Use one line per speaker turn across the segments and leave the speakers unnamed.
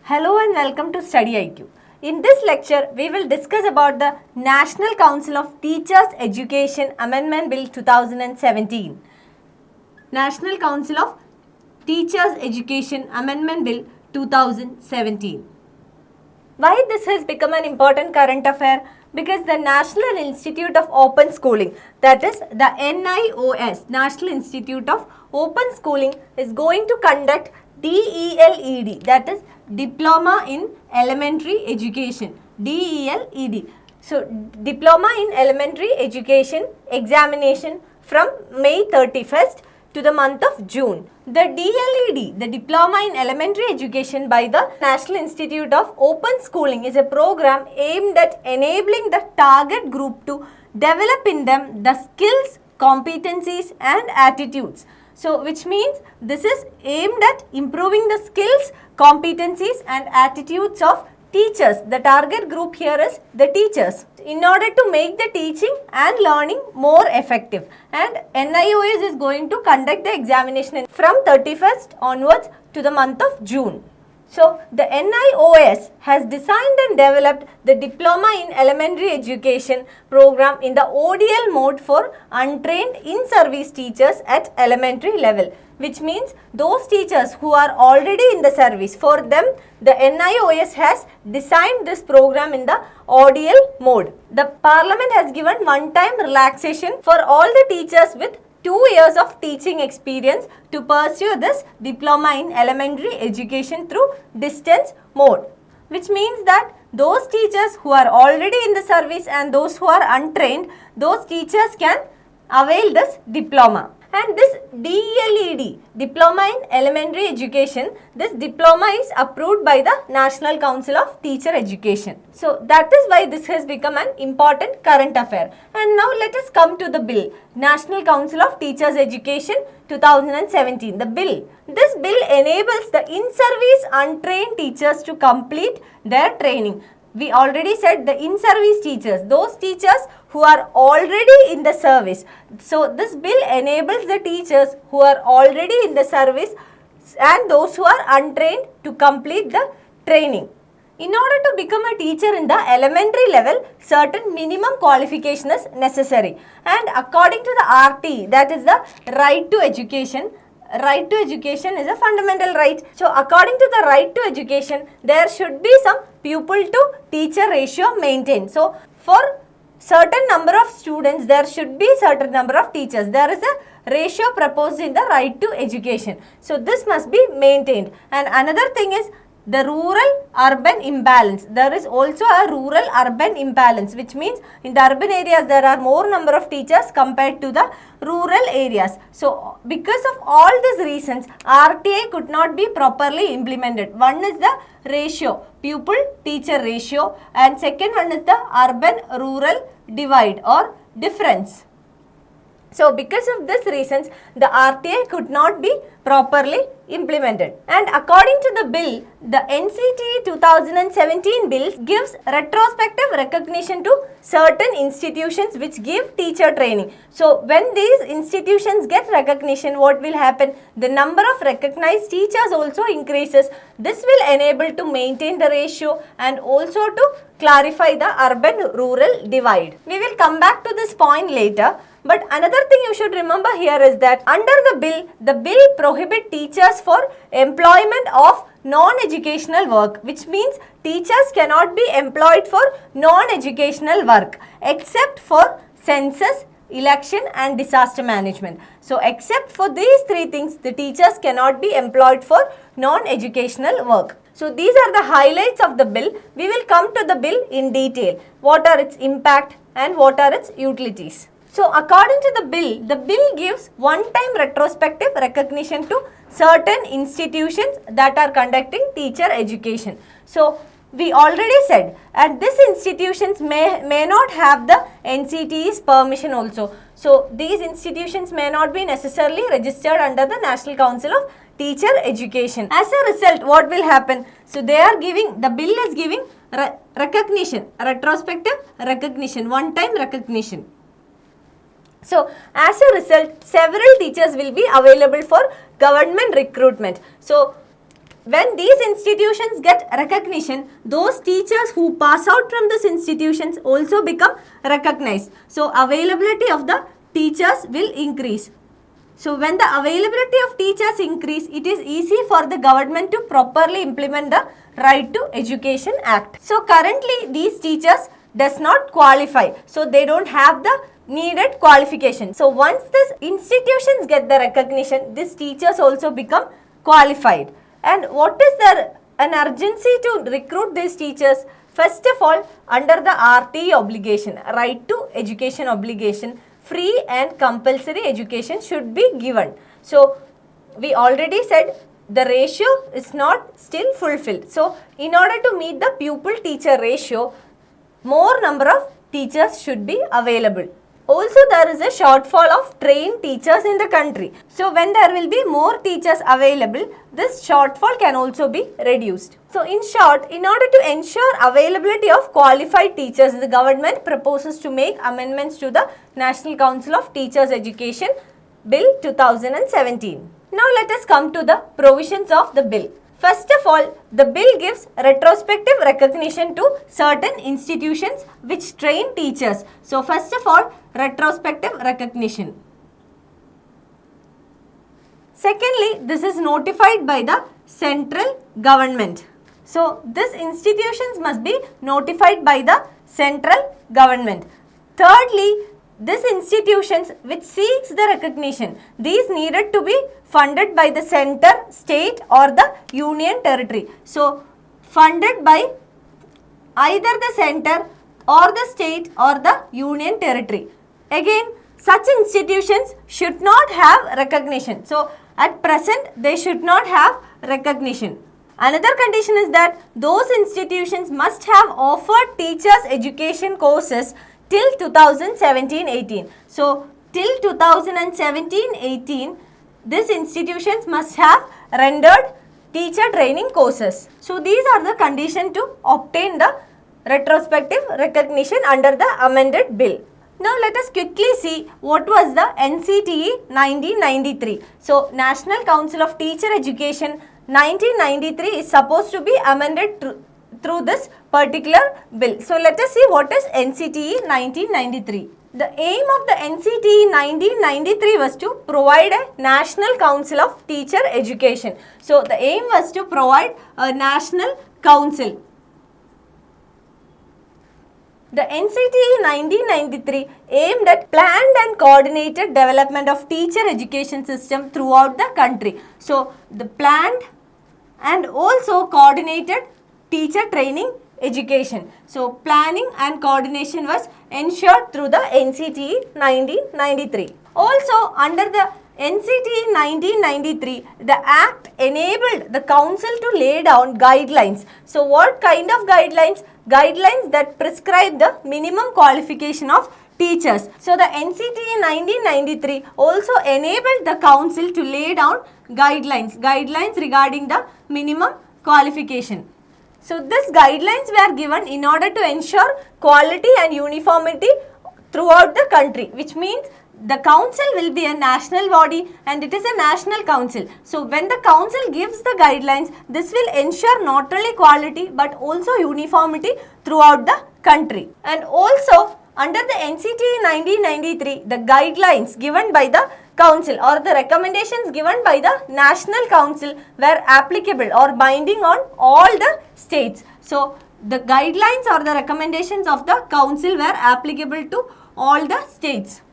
Hello and welcome to StudyIQ. In this lecture, we will discuss about the National Council of Teachers Education Amendment Bill 2017. National Council of Teachers Education Amendment Bill 2017. Why this has become an important current affair? Because the National Institute of Open Schooling, that is the NIOS, National Institute of Open Schooling, is going to conduct DELED, that is Diploma in Elementary Education, DELED. So, Diploma in Elementary Education Examination from May 31st to the month of June. The DELED, the Diploma in Elementary Education by the National Institute of Open Schooling, is a program aimed at enabling the target group to develop in them the skills, competencies and attitudes. So, which means this is aimed at improving the skills, competencies and attitudes of teachers. The target group here is the teachers, in order to make the teaching and learning more effective. And NIOS is going to conduct the examination from 31st onwards to the month of June. So, the NIOS has designed and developed the Diploma in Elementary Education program in the ODL mode for untrained in-service teachers at elementary level, which means those teachers who are already in the service, for them the NIOS has designed this program in the ODL mode. The Parliament has given one-time relaxation for all the teachers with 2 years of teaching experience to pursue this Diploma in Elementary Education through distance mode, which means that those teachers who are already in the service and those who are untrained, those teachers can avail this diploma. And this DELED, Diploma in Elementary Education, this diploma is approved by the National Council of Teacher Education. So, that is why this has become an important current affair. And now let us come to the bill, National Council of Teachers Education 2017, the bill. This bill enables the in-service untrained teachers to complete their training. We already said the in-service teachers, those teachers who are already in the service. So, this bill enables the teachers who are already in the service and those who are untrained to complete the training. In order to become a teacher in the elementary level, certain minimum qualification is necessary. And according to the RT, that is the right to education, right to education is a fundamental right. So, according to the right to education, there should be some pupil to teacher ratio maintained. So, for certain number of students, there should be certain number of teachers. There is a ratio proposed in the right to education. So, this must be maintained. And another thing is the rural-urban imbalance. There is also a rural-urban imbalance, which means in the urban areas there are more number of teachers compared to the rural areas. So, because of all these reasons, RTA could not be properly implemented. One is the ratio, pupil-teacher ratio, and second one is the urban-rural divide or difference. So, because of these reasons, the RTA could not be properly implemented. And according to the bill, the NCERT 2017 bill gives retrospective recognition to certain institutions which give teacher training. So, when these institutions get recognition, what will happen? The number of recognized teachers also increases. This will enable to maintain the ratio and also to clarify the urban-rural divide. We will come back to this point later. But another thing you should remember here is that under the bill prohibits teachers for employment of non-educational work, which means teachers cannot be employed for non-educational work except for census, election and disaster management. So, except for these three things, the teachers cannot be employed for non-educational work. So, these are the highlights of the bill. We will come to the bill in detail. What are its impact and what are its utilities? So, according to the bill gives one-time retrospective recognition to certain institutions that are conducting teacher education. So, we already said, and these institutions may not have the NCTE's permission also. So, these institutions may not be necessarily registered under the National Council of Teacher Education. As a result, what will happen? So, they are giving, the bill is giving recognition, retrospective recognition, one-time recognition. So, as a result, several teachers will be available for government recruitment. So, When these institutions get recognition, those teachers who pass out from these institutions also become recognized. So availability of the teachers will increase. So when the availability of teachers increase, it is easy for the government to properly implement the Right to Education Act. So currently these teachers does not qualify. So they don't have the needed qualification. So once these institutions get the recognition, these teachers also become qualified. And what is an urgency to recruit these teachers? First of all, under the RTE obligation, Right to Education obligation, free and compulsory education should be given. So we already said the ratio is not still fulfilled. So in order to meet the pupil-teacher ratio, more number of teachers should be available. Also, there is a shortfall of trained teachers in the country. So when there will be more teachers available, this shortfall can also be reduced. So in short, in order to ensure availability of qualified teachers, the government proposes to make amendments to the National Council of Teachers Education Bill 2017. Now let us come to the provisions of the bill. First of all, the bill gives retrospective recognition to certain institutions which train teachers. So first of all, retrospective recognition. Secondly, this is notified by the central government. So these institutions must be notified by the central government. Thirdly, these institutions which seeks the recognition, these needed to be funded by the center, state or the union territory. So funded by either the center or the state or the union territory. Again, such institutions should not have recognition. So at present they should not have recognition. Another condition is that those institutions must have offered teachers education courses till 2017-18. So till 2017-18, these institutions must have rendered teacher training courses. So these are the conditions to obtain the retrospective recognition under the amended bill. Now let us quickly see what was the NCTE 1993. So National Council of Teacher Education 1993 is supposed to be amended through this particular bill. So let us see what is NCTE 1993. The aim of the NCTE 1993 was to provide a National Council of Teacher Education. So the aim was to provide a national council. The NCTE 1993 aimed at planned and coordinated development of teacher education system throughout the country. So the planned and also coordinated teacher training education. So planning and coordination was ensured through the NCTE 1993. Also under the NCTE 1993, the Act enabled the Council to lay down guidelines. So what kind of guidelines? Guidelines that prescribe the minimum qualification of teachers. So the NCTE 1993 also enabled the Council to lay down guidelines regarding the minimum qualification. So these guidelines were given in order to ensure quality and uniformity throughout the country, which means the council will be a national body and it is a national council. So when the council gives the guidelines, this will ensure not only quality but also uniformity throughout the country. And also under the NCTE 1993, the guidelines given by the council or the recommendations given by the national council were applicable or binding on all the states. So the guidelines or the recommendations of the council were applicable to all the states.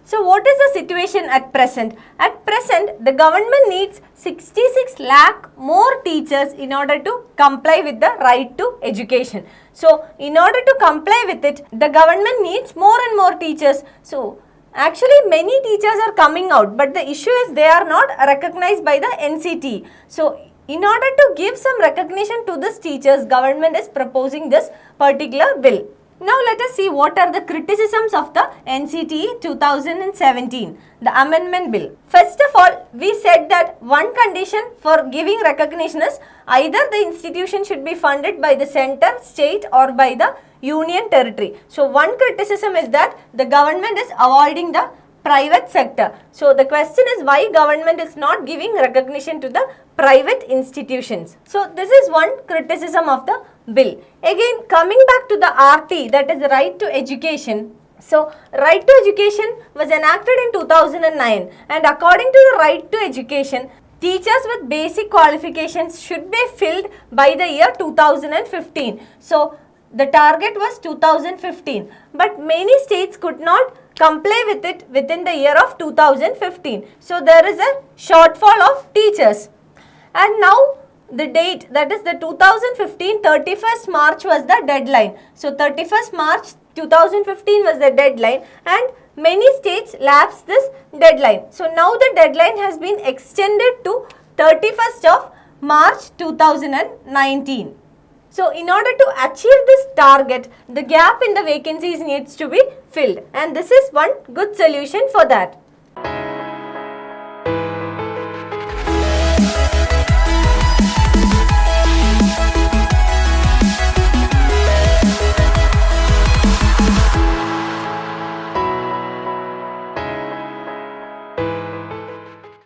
So what is the situation at present? At present, the government needs 66 lakh more teachers in order to comply with the right to education. So in order to comply with it, the government needs more and more teachers. So actually many teachers are coming out, but the issue is they are not recognized by the NCT. So in order to give some recognition to these teachers, government is proposing this particular bill. Now let us see what are the criticisms of the NCTE 2017, the amendment bill. First of all, we said that one condition for giving recognition is either the institution should be funded by the center, state or by the union territory. So one criticism is that the government is avoiding the private sector. So the question is why government is not giving recognition to the private institutions. So this is one criticism of the bill. Again, coming back to the RT, that is right to education. So right to education was enacted in 2009, and according to the right to education, teachers with basic qualifications should be filled by the year 2015. So the target was 2015, but many states could not comply with it within the year of 2015. So there is a shortfall of teachers. And now the date, that is the 2015 31st March was the deadline. So 31st March 2015 was the deadline, and many states lapsed this deadline. So now the deadline has been extended to 31st of March 2019. So in order to achieve this target, the gap in the vacancies needs to be filled, and this is one good solution for that.